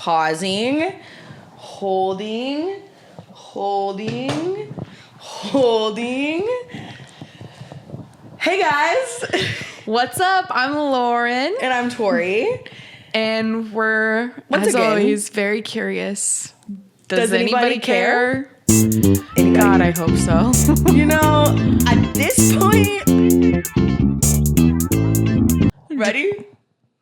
pausing, holding. Hey guys. What's up? I'm Loren. And I'm Tori. And we're, Once as again, always, very curious. Does anybody care? God, I hope so. You know, at this point... Ready?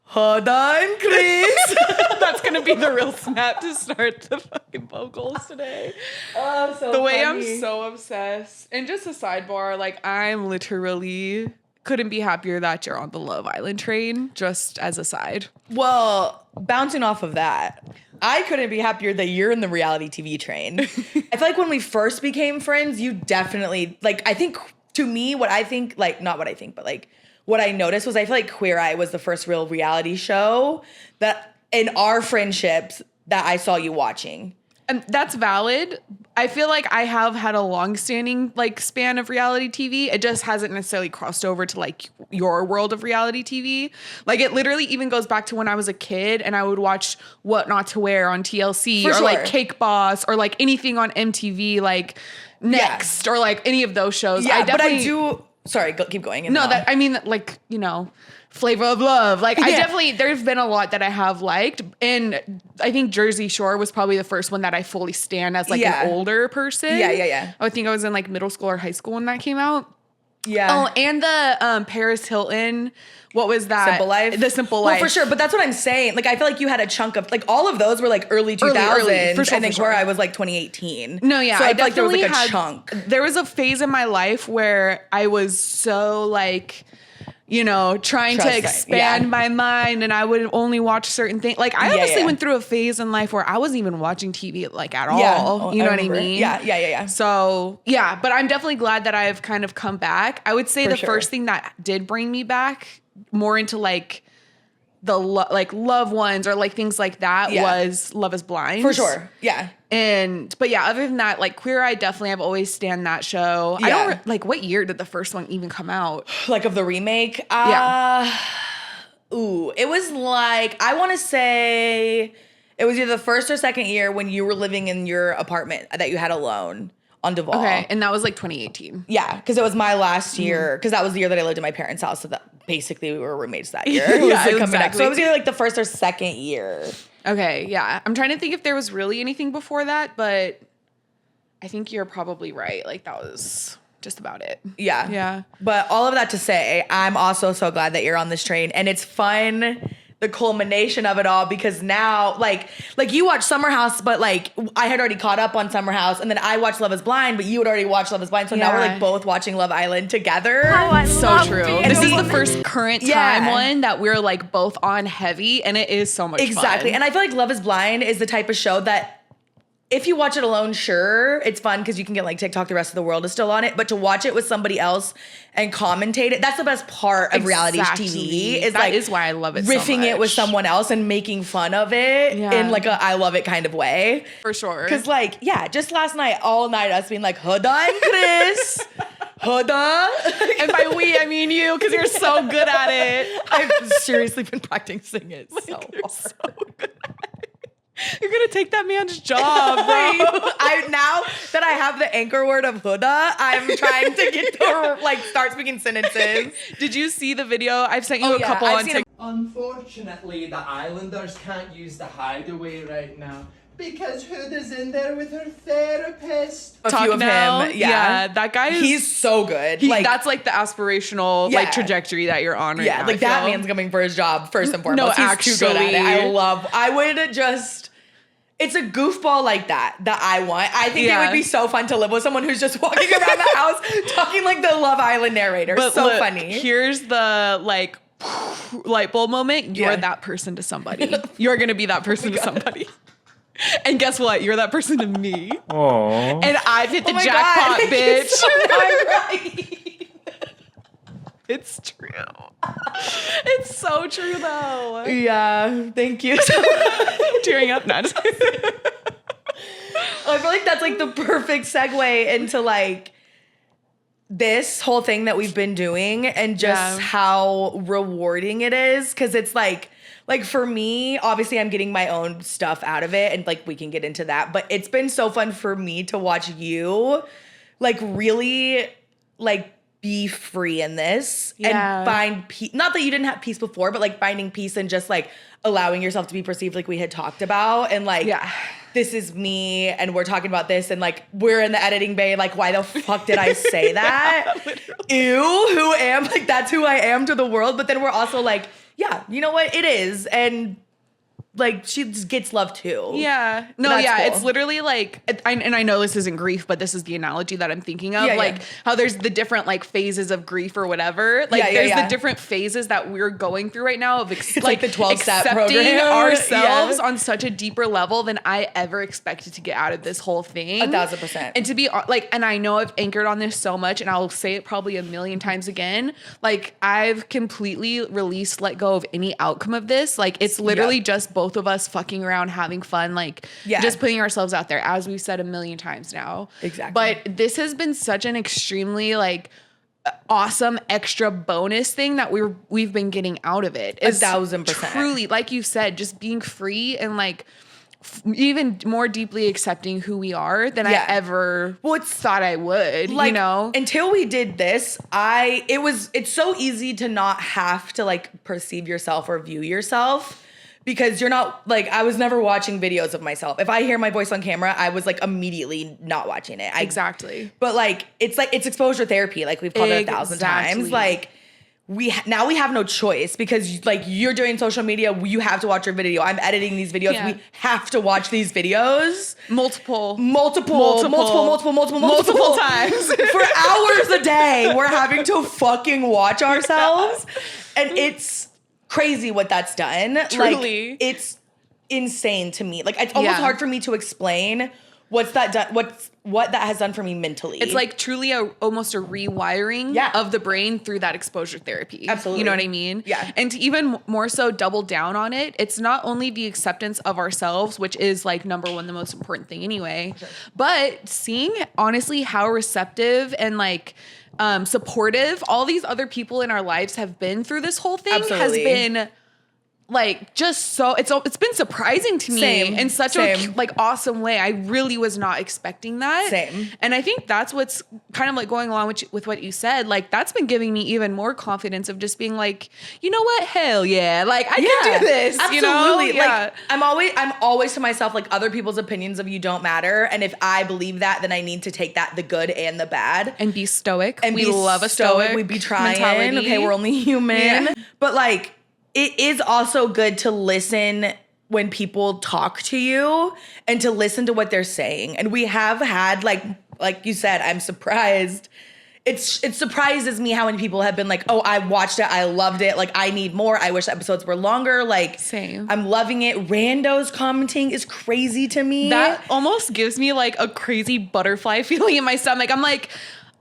Hold on, Chris. That's going to be the real snap to start the fucking vocals today. Oh, so the way funny. I'm so obsessed. And just a sidebar, like, I'm literally couldn't be happier that you're on the Love Island train, just as a side. Well, bouncing off of that, I couldn't be happier that you're in the reality TV train. I feel like when we first became friends, you definitely, like, I think, to me, what I think, like, not what I think, but, like, what I noticed was I feel like Queer Eye was the first real reality show that, in our friendships, that I saw you watching. And that's valid. I feel like I have had a long-standing like span of reality TV. It just hasn't necessarily crossed over to like your world of reality TV. Like it literally even goes back to when I was a kid and I would watch What Not to Wear on TLC or like Cake Boss or like anything on MTV like Next or like any of those shows. Yeah, but I do. Sorry, keep going. No, that I mean like, you know, Flavor of Love. Like I definitely, there's been a lot that I have liked. And I think Jersey Shore was probably the first one that I fully stan as like an older person. Yeah. I think I was in like middle school or high school when that came out. Yeah. Oh, and the Paris Hilton, what was that? Simple Life? The Simple Life. Well, for sure. But that's what I'm saying. Like, I feel like you had a chunk of, like, all of those were like early 2000s. Early, for sure, and then for sure. Queer Eye was like 2018. No, yeah. So I feel like there was like a definitely chunk. There was a phase in my life where I was so like, you know, trying to expand my mind and I would only watch certain things. Like I honestly went through a phase in life where I wasn't even watching TV like at all. You know what I mean? Yeah. So yeah, but I'm definitely glad that I've kind of come back. I would say first thing that did bring me back more into like the like loved ones or like things like that was Love Is Blind. For sure. Yeah. But yeah, other than that, like Queer Eye, definitely I've always stan that show. Yeah. I don't like what year did the first one even come out? Like of the remake? It was like, I want to say it was either the first or second year when you were living in your apartment that you had alone on Duval. Okay, and that was like 2018. Yeah, because it was my last year, because that was the year that I lived in my parents' house, so that basically we were roommates that year. It was like coming back. So it was either like the first or second year. Okay, yeah. I'm trying to think if there was really anything before that, but I think you're probably right. Like that was just about it. Yeah. Yeah. But all of that to say, I'm also so glad that you're on this train, and it's fun, the culmination of it all, because now like you watch Summer House, but like I had already caught up on Summer House, and then I watched Love Is Blind, but you had already watched Love Is Blind, so now we're like both watching Love Island together. So true. This is the first current time one that we're like both on heavy, and it is so much fun. And I feel like Love Is Blind is the type of show that if you watch it alone, sure, it's fun because you can get like TikTok, the rest of the world is still on it. But to watch it with somebody else and commentate it, that's the best part of reality TV. That is why I love it riffing so much. it with someone else and making fun of it in like a I love it kind of way. For sure. Because like, just last night, all night, us being like, hold on, Chris. Hold on. And by we, I mean you, because you're so good at it. I've seriously been practicing it so hard. So good at it. You're gonna take that man's job, bro. Now that I have the anchor word of Huda, I'm trying to get to like start speaking sentences. Did you see the video? I've sent you a couple on TikTok. Unfortunately, the Islanders can't use the hideaway right now because Huda's in there with her therapist. A few of him, yeah. That guy he's so good. That's like the aspirational like trajectory that you're on right now. Yeah, like that man's coming for his job first and foremost. No, he's actually, too good at it. I would just. It's a goofball like that I want. I think it would be so fun to live with someone who's just walking around the house talking like the Love Island narrator. But so funny. Here's the like light bulb moment. You're that person to somebody. You're gonna be that person to somebody. And guess what? You're that person to me. Aww. And I've hit the jackpot, bitch. Right. It's true. It's so true, though. Yeah, thank you. Tearing up, not. I feel like that's like the perfect segue into like this whole thing that we've been doing and just how rewarding it is. Cause it's like like for me, obviously I'm getting my own stuff out of it and like we can get into that, but it's been so fun for me to watch you like really like be free in this and find peace. Not that you didn't have peace before, but like finding peace and just like allowing yourself to be perceived like we had talked about. And like, this is me and we're talking about this and like we're in the editing bay. Like, why the fuck did I say that? Ew, who am like, that's who I am to the world. But then we're also like, yeah, you know what? It is. And like she just gets love too. Yeah. No, yeah. Cool. It's literally like, and I know this isn't grief, but this is the analogy that I'm thinking of. How there's the different like phases of grief or whatever. Like there's the different phases that we're going through right now of like the 12-step accepting ourselves on such a deeper level than I ever expected to get out of this whole thing. 1,000%. And to be like, and I know I've anchored on this so much and I'll say it probably a million times again. Like I've completely let go of any outcome of this. Like it's literally just both of us fucking around, having fun, like just putting ourselves out there, as we've said a million times now. Exactly. But this has been such an extremely like awesome extra bonus thing that we've been getting out of it. 1,000%. Truly, like you said, just being free and like even more deeply accepting who we are than I ever thought I would, like, you know? Until we did this, it's so easy to not have to like perceive yourself or view yourself because you're not like, I was never watching videos of myself. If I hear my voice on camera, I was like immediately not watching it. Exactly. But like, it's exposure therapy. Like we've called it 1,000 times. Like now we have no choice because like you're doing social media, you have to watch your video. I'm editing these videos. We have to watch these videos multiple times for hours a day. We're having to fucking watch ourselves, and it's crazy what that's done. Truly, like, it's insane to me. Like it's almost hard for me to explain what that has done for me mentally. It's like truly almost a rewiring of the brain through that exposure therapy. Absolutely. You know what I mean? Yeah. And to even more so double down on it, it's not only the acceptance of ourselves, which is like number one, the most important thing anyway, but seeing honestly how receptive and like supportive all these other people in our lives have been through this whole thing has been like just so it's been surprising to me in such a like awesome way. I really was not expecting that. And I think that's what's kind of like going along with what you said. Like that's been giving me even more confidence of just being like, you know what? Hell yeah. Like I can do this. Absolutely. You know? Like I'm always to myself like other people's opinions of you don't matter. And if I believe that, then I need to take that, the good and the bad. And be stoic. And we love a stoic. We be trying. Mentality. Okay, we're only human. Yeah. But like it is also good to listen when people talk to you and to listen to what they're saying. And we have had like you said, I'm surprised. It surprises me how many people have been like, oh, I watched it. I loved it. Like, I need more. I wish the episodes were longer. Like, I'm loving it. Randos commenting is crazy to me. That almost gives me like a crazy butterfly feeling in my stomach. I'm like,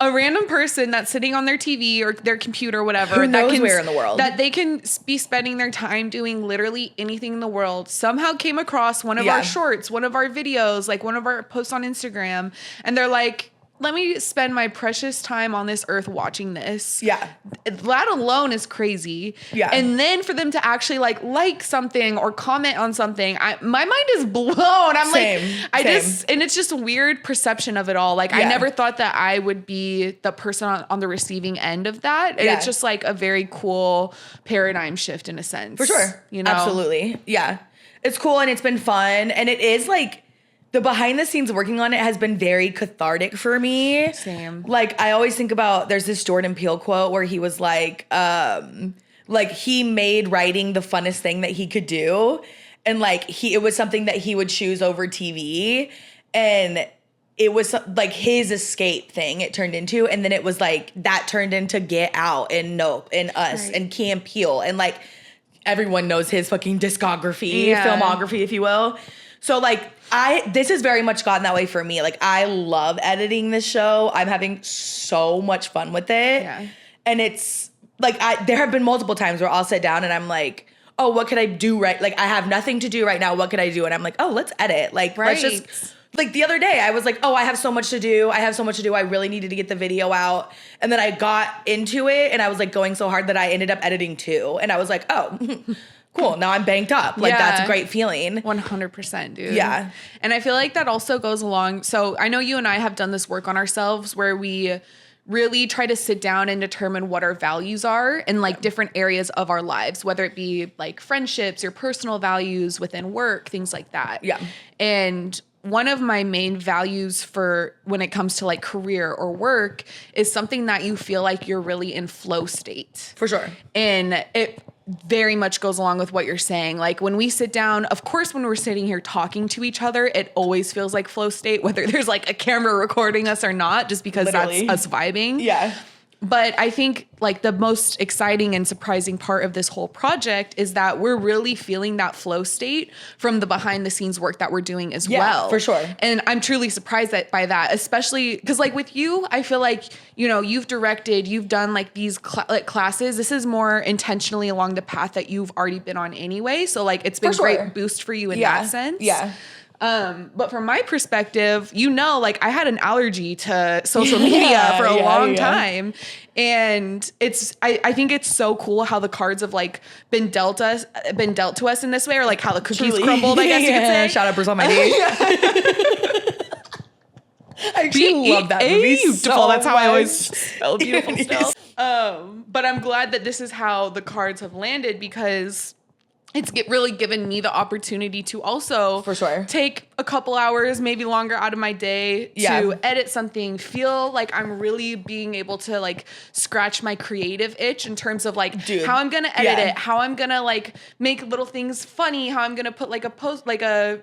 a random person that's sitting on their TV or their computer or whatever. Who knows where in the world. That they can be spending their time doing literally anything in the world. Somehow came across one of our shorts, one of our videos, like one of our posts on Instagram. And they're like, let me spend my precious time on this earth watching this. Yeah. That alone is crazy. Yeah. And then for them to actually like something or comment on something, my mind is blown. I'm and it's just a weird perception of it all. Like I never thought that I would be the person on the receiving end of that. And it's just like a very cool paradigm shift in a sense. For sure. You know? Absolutely. Yeah. It's cool and it's been fun. And it is like, the behind the scenes working on it has been very cathartic for me. Same. Like I always think about, there's this Jordan Peele quote where he was like he made writing the funnest thing that he could do. And like it was something that he would choose over TV. And it was like his escape thing it turned into. And then it was like, that turned into Get Out and Nope and Us and Key and Peele. And like everyone knows his fucking discography, filmography, if you will. So like this has very much gotten that way for me. Like I love editing this show. I'm having so much fun with it. Yeah. And it's like there have been multiple times where I'll sit down and I'm like, oh, what could I do right? Like I have nothing to do right now. What could I do? And I'm like, oh, let's edit. Like let's just like the other day I was like, oh, I have so much to do. I really needed to get the video out. And then I got into it and I was like going so hard that I ended up editing 2. And I was like, oh, cool. Now I'm banked up. Like, that's Yeah. a great feeling. 100%, dude. Yeah. And I feel like that also goes along. So I know you and I have done this work on ourselves where we really try to sit down and determine what our values are in like different areas of our lives, whether it be like friendships, your personal values within work, things like that. Yeah. And one of my main values for when it comes to like career or work is something that you feel like you're really in flow state. For sure. And it very much goes along with what you're saying. Like when we sit down, of course, when we're sitting here talking to each other, it always feels like flow state, whether there's like a camera recording us or not, just because Literally. that's us vibing. Yeah. But I think like the most exciting and surprising part of this whole project is that we're really feeling that flow state from the behind the scenes work that we're doing as well. For sure. And I'm truly surprised by that, especially because like with you, I feel like, you know, you've directed, you've done like these like classes. This is more intentionally along the path that you've already been on anyway. So like it's been a great boost for you in that sense. Yeah. But from my perspective, you know, like I had an allergy to social media for a long time. And I think it's so cool how the cards have like been dealt to us in this way, or like how the cookies crumbled, I guess you could say. Shout out Bruce on my day. I actually love that movie beautiful. so That's how I always much. spell beautiful still. But I'm glad that this is how the cards have landed, because it's really given me the opportunity to also For sure. take a couple hours, maybe longer out of my day to edit something, feel like I'm really being able to like scratch my creative itch in terms of like how I'm going to edit it, how I'm going to like make little things funny, how I'm going to put like a post, like a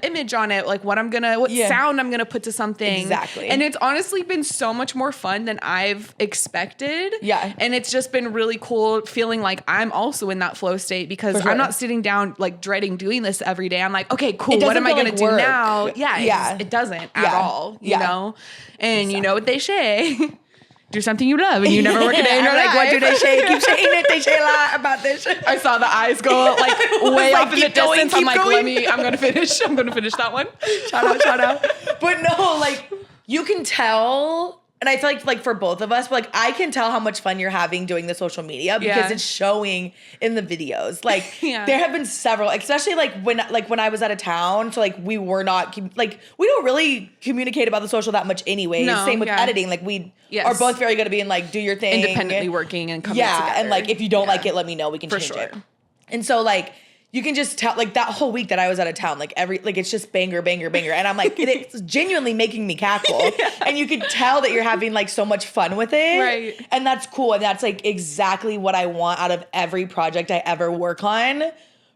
image on it, like what sound I'm going to put to something. Exactly. And it's honestly been so much more fun than I've expected. Yeah. And it's just been really cool feeling like I'm also in that flow state, because For sure. I'm not sitting down like dreading doing this every day. I'm like, okay, cool. It What am I doesn't going to feel like do work. now? Yeah. It doesn't at all, you Yeah. know? And you know what they say, do something you love and you never work a day in your life. Like, what do they say? Keep saying it. They say a lot about this. I saw the eyes go like way like, off in the keep going, distance. I'm keep like, going. I'm going to finish that one. Shout out. But no, like you can tell, and I feel like for both of us, but like I can tell how much fun you're having doing the social media because it's showing in the videos. Like there have been several, especially like when I was out of town. So like we were not like we don't really communicate about the social that much anyway. No, Same with editing. Like we are both very good at being like, do your thing, independently working and coming together. And like if you don't like it, let me know. We can change it. And so like you can just tell, like that whole week that I was out of town, like it's just banger, banger, banger. And I'm like, it's genuinely making me cackle. And you can tell that you're having like so much fun with it. Right. And that's cool. And that's like exactly what I want out of every project I ever work on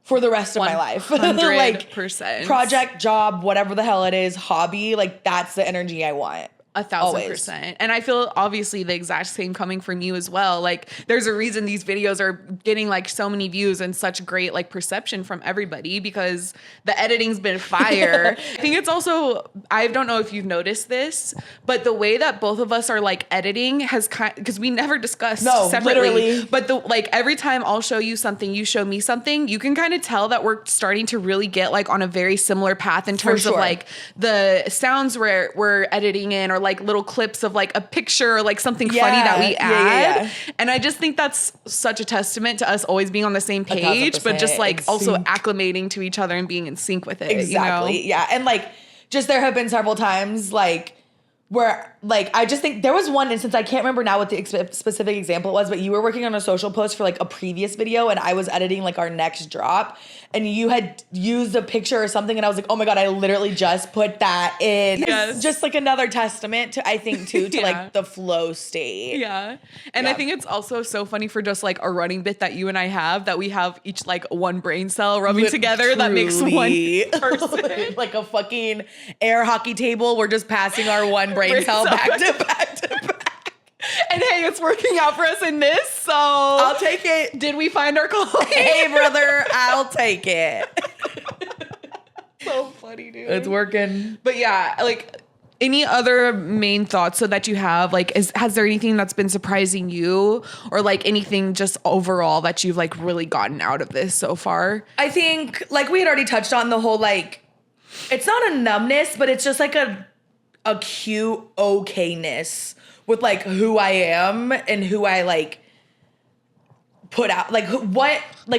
for the rest of my life. 100%. Like project, job, whatever the hell it is, hobby, like that's the energy I want. 1,000%. And I feel obviously the exact same coming from you as well. Like there's a reason these videos are getting like so many views and such great like perception from everybody, because the editing's been fire. I think it's also, I don't know if you've noticed this, but the way that both of us are like editing has because we never discussed separately. Literally. But like every time I'll show you something, you show me something, you can kind of tell that we're starting to really get like on a very similar path in terms of like the sounds we're editing in, or like little clips of like a picture or like something funny that we add. And I just think that's such a testament to us always being on the same page, but just like also acclimating to each other and being in sync with it. Exactly. You know? Yeah. And like, just there have been several times like where like, I just think there was one instance, I can't remember now what the specific example was, but you were working on a social post for like a previous video and I was editing like our next drop and you had used a picture or something and I was like, oh my God, I literally just put that in. Yes. Just like another testament to, I think too, to like the flow state. Yeah. And I think it's also so funny for just like a running bit that you and I have, that we have each like one brain cell rubbing together that makes one person. Like a fucking air hockey table. We're just passing our one brain cell back to back to back. And hey, it's working out for us in this, so I'll take it. Did we find our calling? Hey, brother, I'll take it. So funny, dude. It's working. But yeah, like any other main thoughts so that you have, like, has there anything that's been surprising you, or like anything just overall that you've like really gotten out of this so far? I think like we had already touched on the whole, like, it's not a numbness, but it's just like a cute okayness with like who I am and who I like put out, like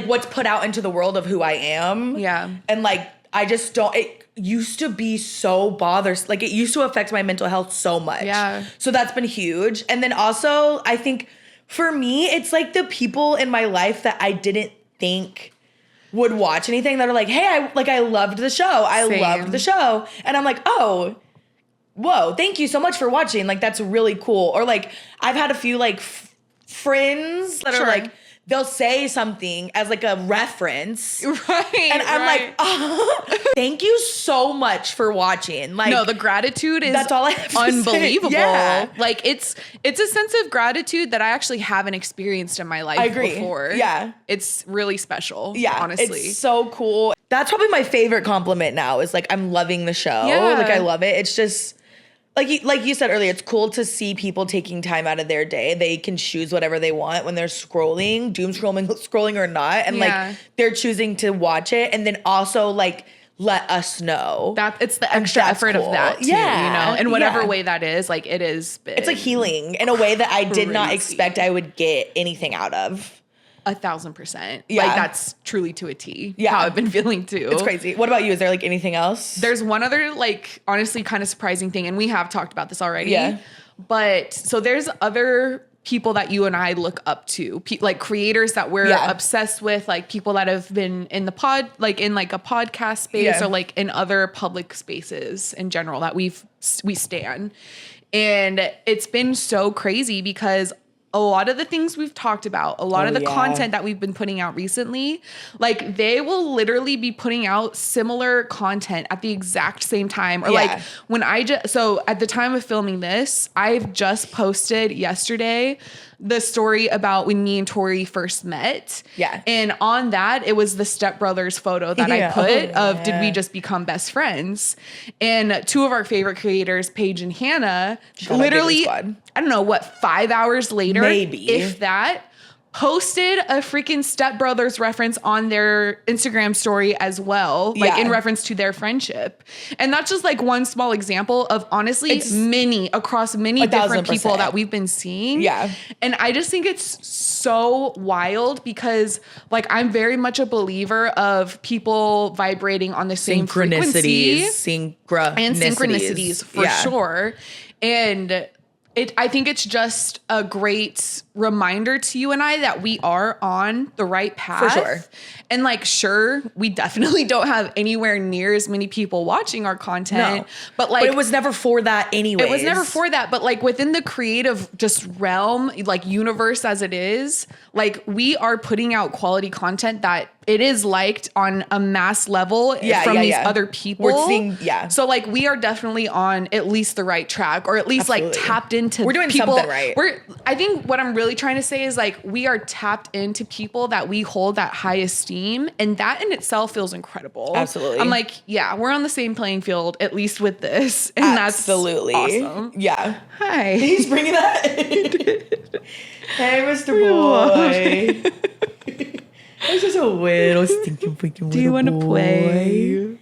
what's put out into the world of who I am. Yeah. And like, I just don't, it used to be so bothersome. Like it used to affect my mental health so much. Yeah. So that's been huge. And then also I think for me, it's like the people in my life that I didn't think would watch anything that are like, hey, I loved the show. I Same. loved the show. And I'm like, oh, whoa, thank you so much for watching. Like, that's really cool. Or like, I've had a few like friends that Sure. are like, they'll say something as like a reference. Right. And I'm like, oh, thank you so much for watching. Like, no, the gratitude is that's all I have to say. unbelievable. Yeah. Like it's a sense of gratitude that I actually haven't experienced in my life I agree. before. Yeah. It's really special. yeah, Honestly. it's so cool. That's probably my favorite compliment now is like, I'm loving the show. Yeah. Like, I love it. It's just, like you said earlier, it's cool to see people taking time out of their day. They can choose whatever they want when they're scrolling, doom scrolling or not. And Yeah. like they're choosing to watch it and then also like let us know. that it's the extra that's effort cool. of that too, Yeah, you know, in whatever yeah. way that is, like it is big. It's like healing in a way that I did not Crazy. expect I would get anything out of. 1,000%. Yeah. Like that's truly to a T. Yeah. How I've been feeling too. It's crazy. What about you? Is there like anything else? There's one other like honestly kind of surprising thing, and we have talked about this already. Yeah. But so there's other people that you and I look up to, like creators that we're Yeah. obsessed with, like people that have been in the like in like a podcast space Yeah. or like in other public spaces in general that we stan. And it's been so crazy because a lot of the things we've talked about, a lot Oh, of the yeah. content that we've been putting out recently, like they will literally be putting out similar content at the exact same time. Or Yeah. like when so at the time of filming this, I've just posted yesterday the story about when me and Tori first met. Yeah. And on that, it was the stepbrothers photo that I Yeah. put Oh, of did we yeah. just become best friends? And two of our favorite creators, Paige and Hannah, Shout out literally, Gateway Squad. I don't know, what, 5 hours later, Maybe. if that, posted a freaking Step Brothers reference on their Instagram story as well, like Yeah. in reference to their friendship. And that's just like one small example of honestly It's across many different people 1,000%. that we've been seeing. Yeah. And I just think it's so wild because like I'm very much a believer of people vibrating on the same frequency and synchronicities for Yeah. sure. And I think it's just a great reminder to you and I that we are on the right path. For sure. And like, sure, we definitely don't have anywhere near as many people watching our content, No. but like, But it was never for that anyway. it was never for that, but like within the creative just realm, like universe as it is, like we are putting out quality content that it is liked on a mass level from these other people. We're seeing, So like we are definitely on at least the right track, or at least Absolutely. like tapped into We're doing people. something right. I think what I'm really trying to say is like we are tapped into people that we hold that high esteem, and that in itself feels incredible. Absolutely. I'm like, yeah, we're on the same playing field, at least with this. And Absolutely. that's awesome. Yeah. Hi. He's bringing that. Hey, Mr. Boy. He's just a little stinking freaking Do you want to play?